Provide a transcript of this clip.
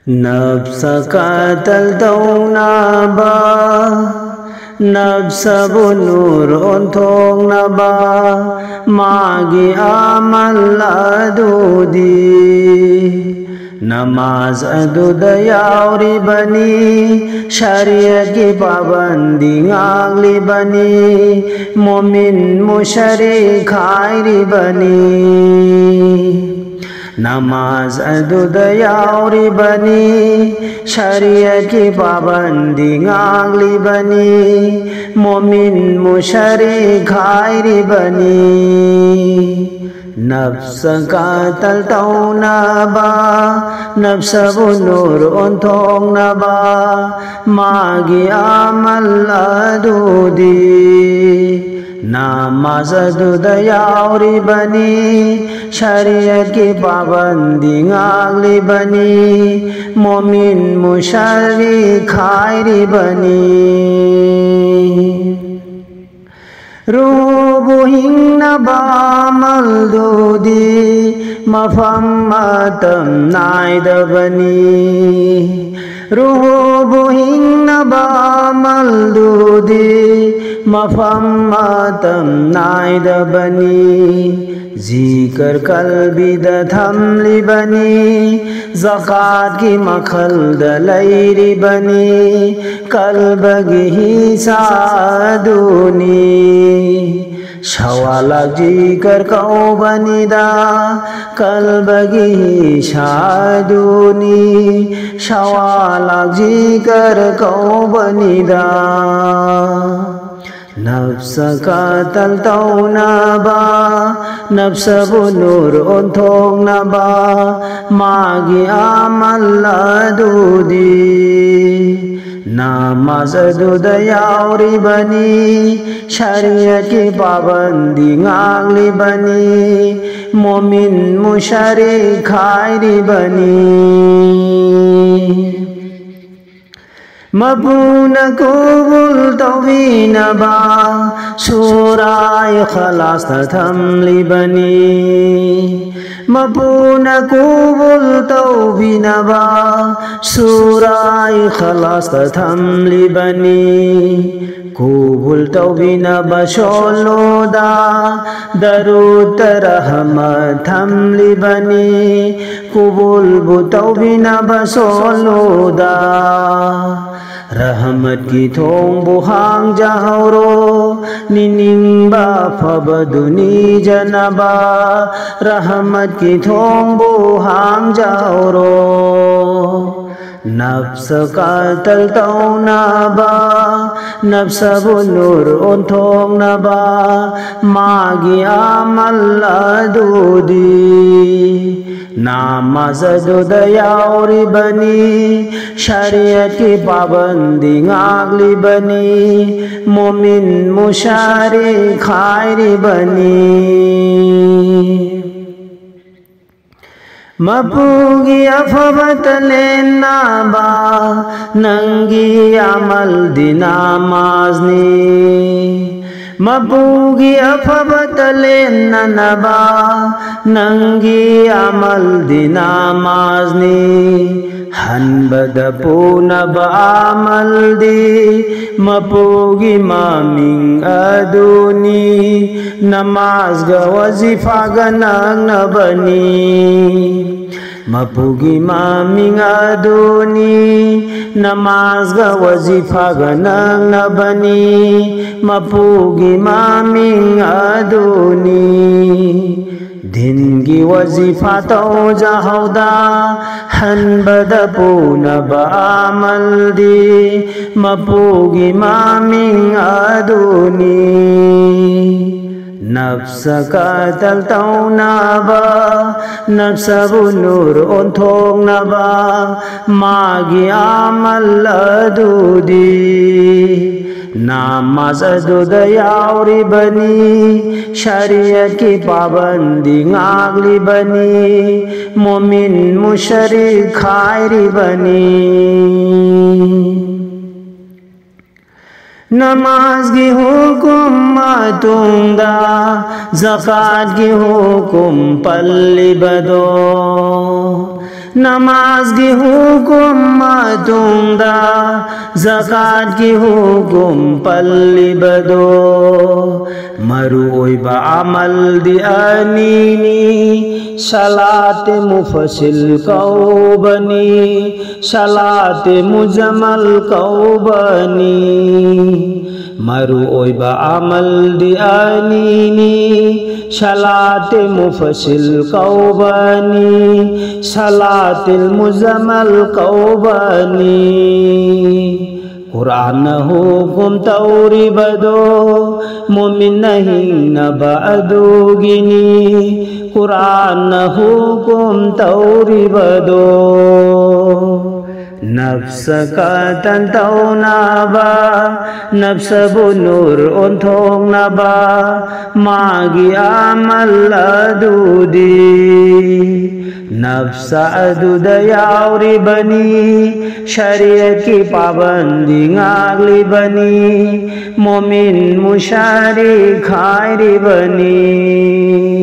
Nafsa katal taunaba, nafsa bunur ontong naba, magi amal adudi. Namaz aduda yauri bani, shariat ki pabandi ngagli bani, momin mushari khairi bani. नमाज अदुदा याउरी बनी शरीयत की पाबंदी गागली बनी मोमिन मुशरी खायरी बनी नफ्स का तलताऊ नबा नफ्स बुनूर उन्थोंग नबा मागी अमल अदुदी नमाज अदुदा याउरी बनी शरीयत की पाबंदी गागली बनी मोमिन मुशरी खायरी बनी रूबुहिं नबा मल्दूदी मफम मतम नायद बनी रूबुहिं नबा मल्दूदी मफम मतम नायद बनी जिकर कल्बी दथमली बनी ज़कात की मखल दलैरी बनी कल्बगी ही सादूनी शवाला जिकर कौ बनीदा कल्बगी ही शादूनी शवाला जिकर कौ बनीदा नफ्स का तलताऊ नबा नफ्स बुनूर उन्थोंग नबा मागी अमल अदुदी नमाज अदुदा याउरी बनी शरीयत की पाबंदी गागली बनी मोमिन मुशरी खायरी बनी मबून कुबुल तौबीनबा सूराय खलास थमली बनी मबून कुबुल तौबीनबा सूराय खलास थमली बनी कुबुल तौबीनबा शोलोदा दरूद रहमत थमली बनी कुबुल तौबीनबा शोलोदा रहमत की थोंग बुहांग जाहरो निनिंबा फबदुनी जनबा रहमत की थोंग बुहांग जाहरो नफ्स का तलताऊ नबा नफ्स बुनूर उन्थोंग नबा मागी अमल अदुदी नमाज अदुदा याउरी बनी शरीयत की पाबंदी गागली बनी मोमिन मुशरी खायरी बनी मपूगी अफवत लेनाबा नंगी अमल दिनामाज़नी मपूगी अफवत लेनबा नंगी अमल दिनामाज़नी हनबद पूनब अमल दी मपूगी मामिंग अदुनी नमाज ग वजीफा ग नंग बनी मपूगी मामिंग अदुनी नमाज ग वजीफा ग नंग बनी मपूगी मामिंग अदुनी दिन की वजीफा तो जाहौदा हनबद पूनब अमल दी मपूगी मामिंग अदुनी नफ्स का तलताऊ नबा नफ्स बुनूर उन्थोंग नबा मागी अमल अदुदी नमाज अदुदा याउरी बनी शरीयत की पाबंदी गागली बनी मोमिन मुशरी खायरी बनी नमाज की हुकुम मातुंगा ज़कात की हुकुम पल्ली बदो नमाज की हुकुम मतुंगदा ज़कात की हुकुम पल्लिबदो मरुओइबा अमल दी अनीनी सलात मुफसिल कौबनी सलात मुजमल कौबनी मरुओइबा अमल दी अनीनी सलात मुफसिल कौबनी सलातिल मुजमल कौबनी कुरान हुकुम तौरी बदो मोमिन नहीं न बदोगिनी कुरान हुकुम तौरी बदो नफ्स का तंतौ नबा नफ्स बुनूर उन्थों नबा मागी अमल अदूदी नफ्स अदूद यावरी बनी शरीयत की पाबंदी गागली बनी मोमिन मुशारी खायरी बनी